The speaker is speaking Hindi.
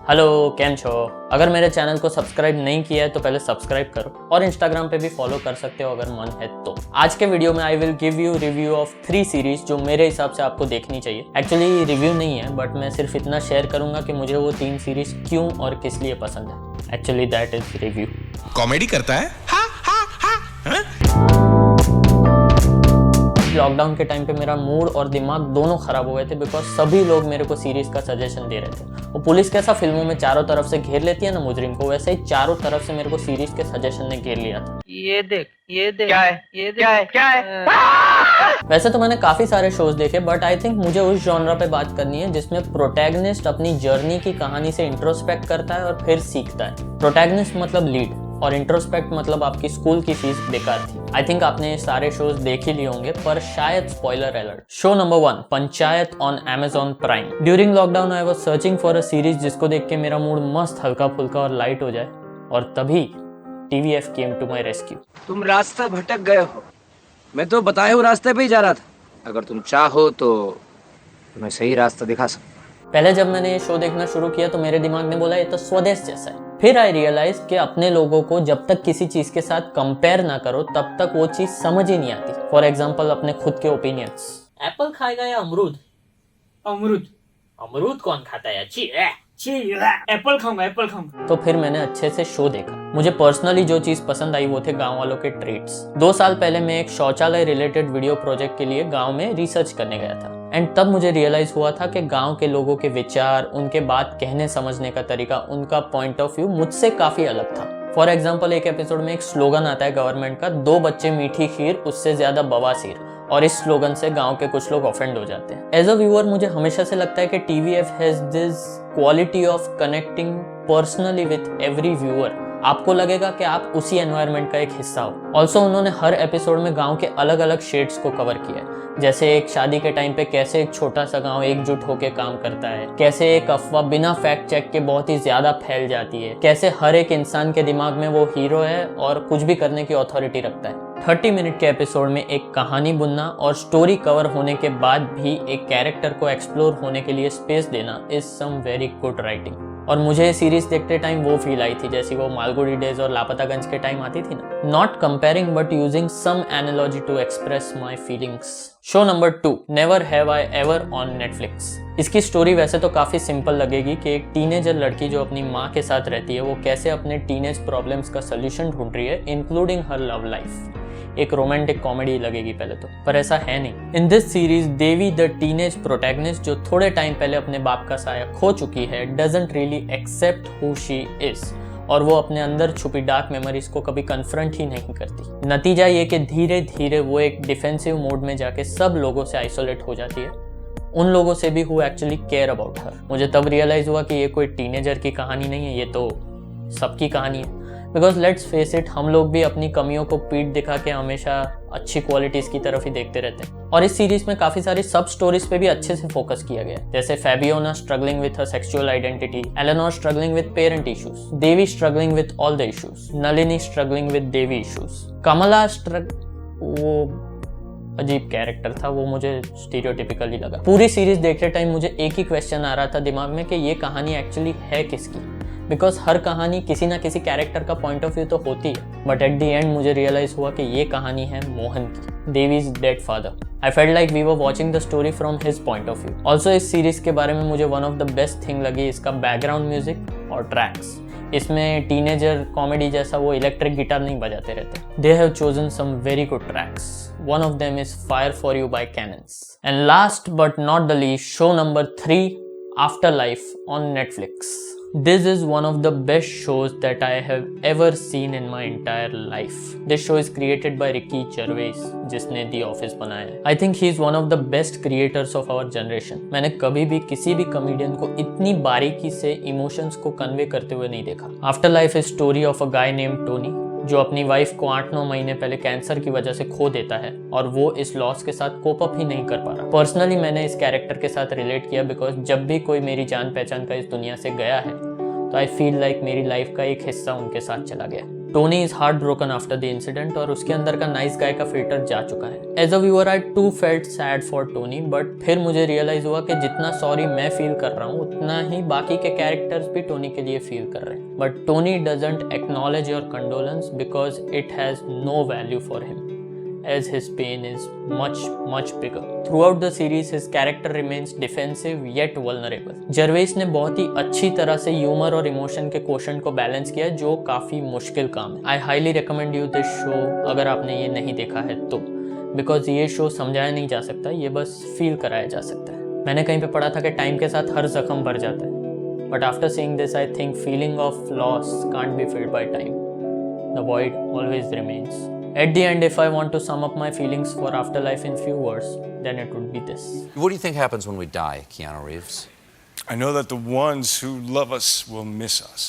हेलो, केम छो। अगर मेरे चैनल को सब्सक्राइब नहीं किया है तो पहले सब्सक्राइब करो और इंस्टाग्राम पे भी फॉलो कर सकते हो अगर मन है तो। आज के वीडियो में I will give you review of 3 series जो मेरे हिसाब से आपको देखनी चाहिए। एक्चुअली रिव्यू नहीं है बट मैं सिर्फ इतना शेयर करूंगा कि मुझे वो 3 सीरीज क्यों और किस लिए पसंद है। Actually that is review. Comedy करता है। लॉकडाउन के टाइम पे मेरा मूड और दिमाग दोनों खराब हो गए थे बिकॉज सभी लोग मेरे को सीरीज का सजेशन दे रहे थे। वो पुलिस कैसा फिल्मों में चारों तरफ से घेर लेती है ना मुजरिम को, वैसे ही चारों तरफ से मेरे को सीरीज के सजेशन ने घेर लिया था। ये देख क्या है, ये देख क्या है। वैसे तो मैंने काफी सारे शोज देखे बट आई थिंक मुझे उस जॉनरा पे बात करनी है जिसमें प्रोटैगनिस्ट अपनी जर्नी की कहानी से इंट्रोस्पेक्ट करता है और फिर सीखता है। प्रोटैगनिस्ट मतलब लीड और इंट्रोस्पेक्ट मतलब आपकी स्कूल की फीस बेकार थी। आई थिंक आपने सारे शोज देख ही लिए होंगे पर शायद spoiler alert. Show number 1, panchayat on Amazon prime. During lockdown I was searching for a series जिसको देख के मेरा मूड मस्त हल्का फुल्का और लाइट हो जाए और तभी TVF came to my rescue. तुम रास्ता भटक गए हो, मैं तो बताए हुए रास्ते पे ही जा रहा था। अगर तुम चाहो तो तुम्हें सही रास्ता दिखा सकता। पहले जब मैंने ये शो देखना शुरू किया तो मेरे दिमाग ने बोला ये तो स्वदेश जैसा है। फिर आई रियलाइज कि अपने लोगों को जब तक किसी चीज के साथ कंपेयर ना करो तब तक वो चीज समझ ही नहीं आती। फॉर एग्जाम्पल अपने खुद के ओपिनियंस। एप्पल खाएगा या अमरूद? अमरूद। अमरूद कौन खाता है? अच्छी एप्पल खाऊंगा, एप्पल खाऊंगा। तो फिर मैंने अच्छे से शो देखा। मुझे पर्सनली जो चीज पसंद आई वो थे गांव वालों के ट्रीट्स। 2 साल पहले मैं एक शौचालय रिलेटेड वीडियो प्रोजेक्ट के लिए गांव में रिसर्च करने गया था एंड तब मुझे रियलाइज हुआ था कि गांव के लोगों के विचार, उनके बात कहने समझने का तरीका, उनका पॉइंट ऑफ व्यू मुझसे काफी अलग था। फॉर एग्जाम्पल एक एपिसोड में एक स्लोगन आता है गवर्नमेंट का, 2 बच्चे मीठी खीर उससे ज्यादा बवासीर, और इस स्लोगन से गांव के कुछ लोग ऑफेंड हो जाते हैं। एज अ व्यूअर मुझे हमेशा से लगता है कि TVF has this quality of connecting personally with every viewer. आपको लगेगा कि आप उसी एनवायरनमेंट का एक हिस्सा हो। ऑल्सो उन्होंने हर एपिसोड में गांव के अलग अलग शेड्स को कवर किया है, जैसे एक शादी के टाइम पे कैसे एक छोटा सा गांव एकजुट होकर काम करता है, कैसे एक अफवाह बिना फैक्ट चेक के बहुत ही ज्यादा फैल जाती है, कैसे हर एक इंसान के दिमाग में वो हीरो है और कुछ भी करने की अथॉरिटी रखता है। 30 मिनट के एपिसोड में एक कहानी बुनना और स्टोरी कवर होने के बाद भी एक कैरेक्टर को एक्सप्लोर होने के लिए स्पेस देना is some very good writing. और मुझे ये सीरीज देखते टाइम वो फील आई थी जैसी वो मालगुडी डेज और लापतागंज के टाइम आती थी ना। Not comparing but using some analogy to express my feelings. Show number 2, never have I ever on Netflix. इसकी स्टोरी वैसे तो काफी सिंपल लगेगी कि एक टीनेजर लड़की जो अपनी माँ के साथ रहती है वो कैसे अपने टीनेज प्रॉब्लम्स का सोल्यूशन ढूंढ रही है इंक्लूडिंग हर लव लाइफ। एक रोमांटिक कॉमेडी लगेगी पहले तो, पर ऐसा है नहीं। In this series Devi the teenage protagonist जो थोड़े टाइम पहले अपने बाप का साया खो चुकी है doesn't really accept who she is और वो अपने अंदर छुपी डार्क मेमोरीज को कभी कन्फ्रंट ही नहीं करती। नतीजा ये कि धीरे धीरे वो एक डिफेंसिव मोड में जाके सब लोगों से आइसोलेट हो जाती है, उन लोगों से भी who actually care about her. मुझे तब रियलाइज हुआ कि ये कोई टीनेजर की कहानी नहीं है, ये तो सबकी कहानी है। बिकॉज लेट्स फेस इट, हम लोग भी अपनी कमियों को पीठ दिखा के हमेशा अच्छी क्वालिटीज की तरफ ही देखते रहते हैं। और इस सीरीज में काफी सारी सब स्टोरीज पे भी अच्छे से फोकस किया गया, जैसे Fabiola struggling with her sexual identity, Eleanor struggling with parent issues, Devi struggling with all the issues, Nalini struggling with Devi issues, Kamala वो अजीब कैरेक्टर था, वो मुझे स्टीरियोटिपिकल ही लगा। पूरी सीरीज देखते टाइम मुझे एक ही क्वेश्चन आ रहा था दिमाग में कि ये कहानी एक्चुअली है किसकी। बिकॉज हर कहानी किसी ना किसी कैरेक्टर का पॉइंट ऑफ व्यू तो होती है, बट एट द एंड मुझे रियलाइज हुआ कि ये कहानी है मोहन की, Devi's dead father. I felt like we were watching the story from his point of view. Also इस सीरीज के बारे में मुझे one of the best thing लगी इसका बैकग्राउंड म्यूजिक और ट्रैक्स। इसमें टीनेजर कॉमेडी जैसा वो इलेक्ट्रिक गिटार नहीं बजाते रहते। They have chosen some very good tracks. One of them is fire for you by cannons. And last but not the least, show number 3, After Life on Netflix. This is one of the best shows that I have ever seen in my entire life. This show is created by Ricky Gervais, जिसने The Office बनाया है। I think he is one of the best creators of our generation. मैंने कभी भी किसी भी कॉमेडियन को इतनी बारीकी से इमोशंस को कन्वे करते हुए नहीं देखा। After life is story of a guy named Tony जो अपनी वाइफ को 8-9 महीने पहले कैंसर की वजह से खो देता है और वो इस लॉस के साथ कोप अप ही नहीं कर पा रहा। पर्सनली मैंने इस कैरेक्टर के साथ रिलेट किया बिकॉज जब भी कोई मेरी जान पहचान का इस दुनिया से गया है तो आई फील लाइक मेरी लाइफ का एक हिस्सा उनके साथ चला गया। Tony is heart broken after the incident और उसके अंदर का नाइस गाय का फिल्टर जा चुका है। As a viewer I too felt sad for Tony, but फिर मुझे रियलाइज हुआ कि जितना सॉरी मैं फील कर रहा हूँ उतना ही बाकी के कैरेक्टर्स भी टोनी के लिए फील कर रहे हैं। But Tony doesn't acknowledge your condolence because it has no value for him, as his pain is much bigger. Throughout the series, his character remains defensive yet vulnerable. Gervais ने बहुत ही अच्छी तरह से ह्यूमर और इमोशन के क्वोशंट को बैलेंस किया, जो काफ़ी मुश्किल काम है। I highly recommend you this show अगर आपने ये नहीं देखा है तो, बिकॉज ये शो समझाया नहीं जा सकता, ये बस फील कराया जा सकता है। मैंने कहीं पे पढ़ा था कि टाइम के साथ हर जख्म भर जाता है, but after seeing this I think feeling of loss can't be filled by time, the void always remains. At the end, if I want to sum up my feelings for Afterlife in few words, then it would be this. What do you think happens when we die, Keanu Reeves? I know that the ones who love us will miss us.